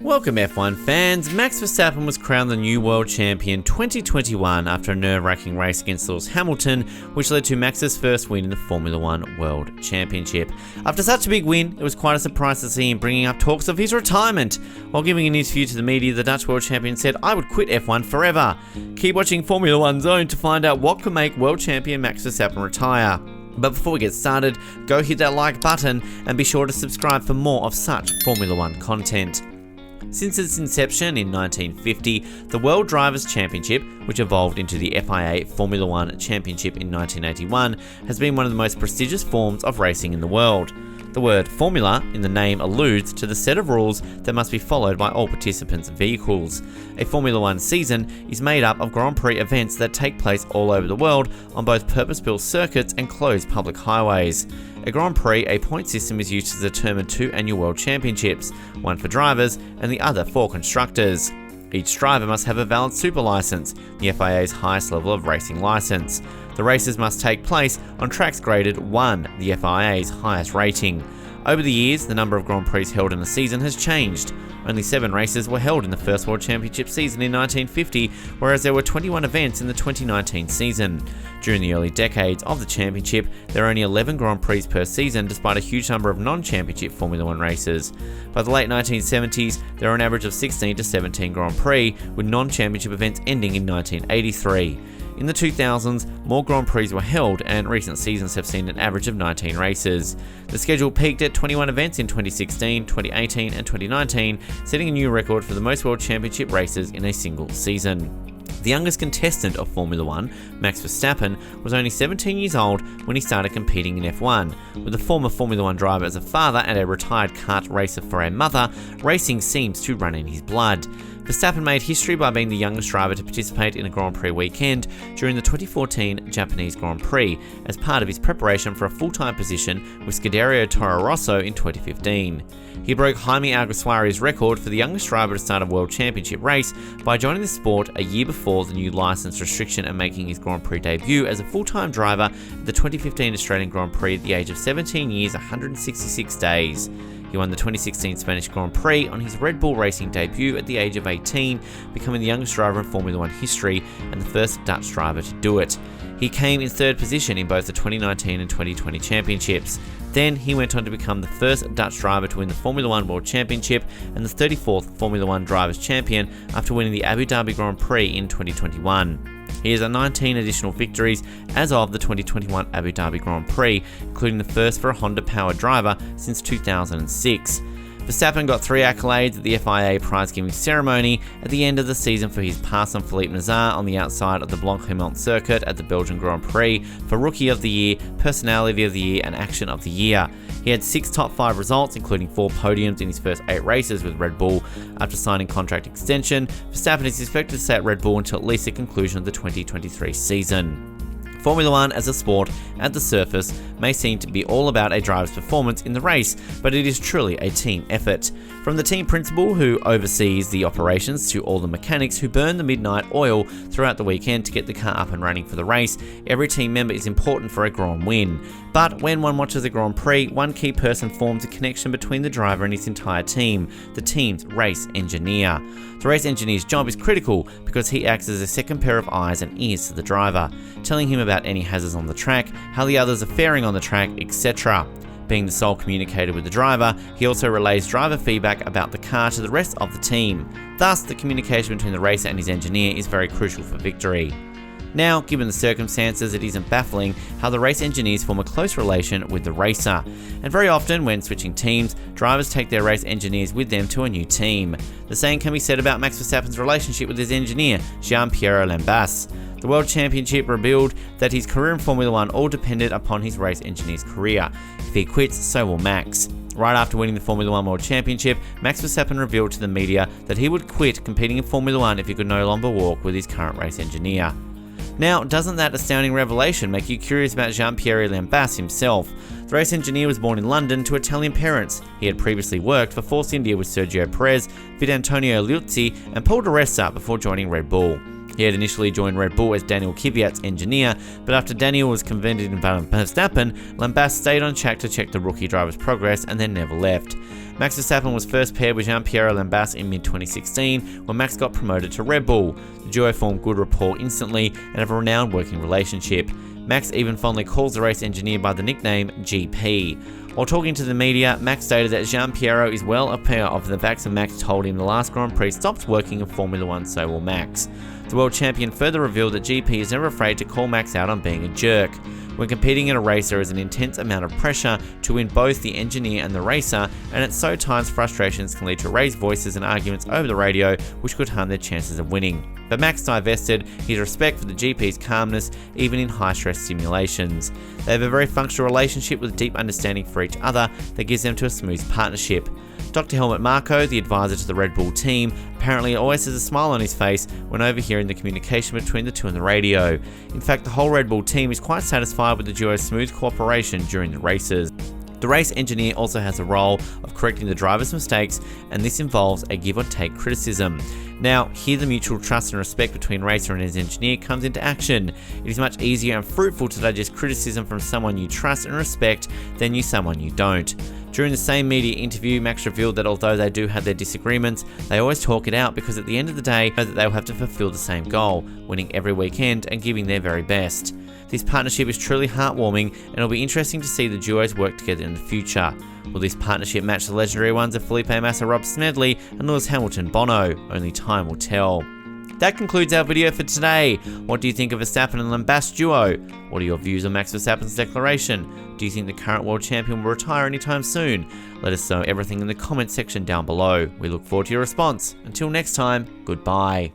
Welcome F1 fans. Max Verstappen was crowned the new world champion 2021 after a nerve-wracking race against Lewis Hamilton, which led to Max's first win in the Formula 1 World Championship. After such a big win, it was quite a surprise to see him bringing up talks of his retirement. While giving an interview to the media, the Dutch world champion said, "I would quit F1 forever." Keep watching Formula 1 Zone to find out what could make world champion Max Verstappen retire. But before we get started, go hit that like button and be sure to subscribe for more of such Formula 1 content. Since its inception in 1950, the World Drivers' Championship, which evolved into the FIA Formula 1 Championship in 1981, has been one of the most prestigious forms of racing in the world. The word formula in the name alludes to the set of rules that must be followed by all participants' vehicles. A Formula 1 season is made up of Grand Prix events that take place all over the world on both purpose-built circuits and closed public highways. A Grand Prix, a point system is used to determine two annual world championships, one for drivers and the other for constructors. Each driver must have a valid super license, the FIA's highest level of racing license. The races must take place on tracks graded 1, the FIA's highest rating. Over the years, the number of Grand Prix held in a season has changed. Only 7 races were held in the first World Championship season in 1950, whereas there were 21 events in the 2019 season. During the early decades of the championship, there were only 11 Grand Prix per season despite a huge number of non-championship Formula 1 races. By the late 1970s, there were an average of 16 to 17 Grand Prix, with non-championship events ending in 1983. In the 2000s, more Grand Prix were held, and recent seasons have seen an average of 19 races. The schedule peaked at 21 events in 2016, 2018 and 2019, setting a new record for the most World Championship races in a single season. The youngest contestant of Formula 1, Max Verstappen, was only 17 years old when he started competing in F1. With a former Formula 1 driver as a father and a retired kart racer for a mother, racing seems to run in his blood. Verstappen made history by being the youngest driver to participate in a Grand Prix weekend during the 2014 Japanese Grand Prix as part of his preparation for a full-time position with Scuderia Toro Rosso in 2015. He broke Jaime Alguersuari's record for the youngest driver to start a World Championship race by joining the sport a year before the new licence restriction and making his Grand Prix debut as a full-time driver at the 2015 Australian Grand Prix at the age of 17 years, 166 days. He won the 2016 Spanish Grand Prix on his Red Bull Racing debut at the age of 18, becoming the youngest driver in Formula 1 history and the first Dutch driver to do it. He came in third position in both the 2019 and 2020 championships. Then he went on to become the first Dutch driver to win the Formula 1 World Championship and the 34th Formula 1 Drivers' Champion after winning the Abu Dhabi Grand Prix in 2021. He has 19 additional victories as of the 2021 Abu Dhabi Grand Prix, including the first for a Honda-powered driver since 2006. Verstappen got 3 accolades at the FIA prize-giving ceremony at the end of the season for his pass on Philippe Nazar on the outside of the Blanc-Hémont circuit at the Belgian Grand Prix for Rookie of the Year, Personality of the Year and Action of the Year. He had 6 top 5 results, including 4 podiums in his first 8 races with Red Bull. After signing contract extension, Verstappen is expected to stay at Red Bull until at least the conclusion of the 2023 season. Formula 1 as a sport, at the surface, may seem to be all about a driver's performance in the race, but it is truly a team effort. From the team principal who oversees the operations to all the mechanics who burn the midnight oil throughout the weekend to get the car up and running for the race, every team member is important for a Grand win. But when one watches a Grand Prix, one key person forms a connection between the driver and his entire team, the team's race engineer. The race engineer's job is critical because he acts as a second pair of eyes and ears to the driver, telling him about any hazards on the track, how the others are faring on the track, etc. Being the sole communicator with the driver, he also relays driver feedback about the car to the rest of the team. Thus, the communication between the racer and his engineer is very crucial for victory. Now, given the circumstances, it isn't baffling how the race engineers form a close relation with the racer. And very often, when switching teams, drivers take their race engineers with them to a new team. The same can be said about Max Verstappen's relationship with his engineer, Jean-Pierre Lambas. The World Championship revealed that his career in Formula 1 all depended upon his race engineer's career. If he quits, so will Max. Right after winning the Formula 1 World Championship, Max Verstappen revealed to the media that he would quit competing in Formula 1 if he could no longer walk with his current race engineer. Now, doesn't that astounding revelation make you curious about Jean-Pierre Lambas himself? The race engineer was born in London to Italian parents. He had previously worked for Force India with Sergio Perez, Vidantonio Liuzzi and Paul di Resta before joining Red Bull. He had initially joined Red Bull as Daniel Kvyat's engineer, but after Daniel was converted in Verstappen, Lambas stayed on track to check the rookie driver's progress and then never left. Max Verstappen was first paired with Jean-Pierre Lambas in mid-2016 when Max got promoted to Red Bull. The duo formed good rapport instantly and have a renowned working relationship. Max even fondly calls the race engineer by the nickname GP. While talking to the media, Max stated that Jean-Pierre is well aware of the facts and Max told him the last Grand Prix stopped working in Formula 1, so will Max. The world champion further revealed that GP is never afraid to call Max out on being a jerk. When competing in a race, there is an intense amount of pressure to win both the engineer and the racer, and at so times frustrations can lead to raised voices and arguments over the radio, which could harm their chances of winning. But Max divested his respect for the GP's calmness, even in high-stress simulations. They have a very functional relationship with deep understanding for each other that gives them to a smooth partnership. Dr. Helmut Marko, the advisor to the Red Bull team, apparently always has a smile on his face when overhearing the communication between the two on the radio. In fact, the whole Red Bull team is quite satisfied with the duo's smooth cooperation during the races. The race engineer also has a role of correcting the driver's mistakes, and this involves a give or take criticism. Now, here the mutual trust and respect between racer and his engineer comes into action. It is much easier and fruitful to digest criticism from someone you trust and respect than someone you don't. During the same media interview, Max revealed that although they do have their disagreements, they always talk it out because at the end of the day, they know that they will have to fulfill the same goal, winning every weekend and giving their very best. This partnership is truly heartwarming, and it'll be interesting to see the duos work together in the future. Will this partnership match the legendary ones of Felipe Massa, Rob Smedley, and Lewis Hamilton, Bono? Only time will tell. That concludes our video for today. What do you think of Verstappen and Lambas duo? What are your views on Max Verstappen's declaration? Do you think the current world champion will retire anytime soon? Let us know everything in the comments section down below. We look forward to your response. Until next time, goodbye.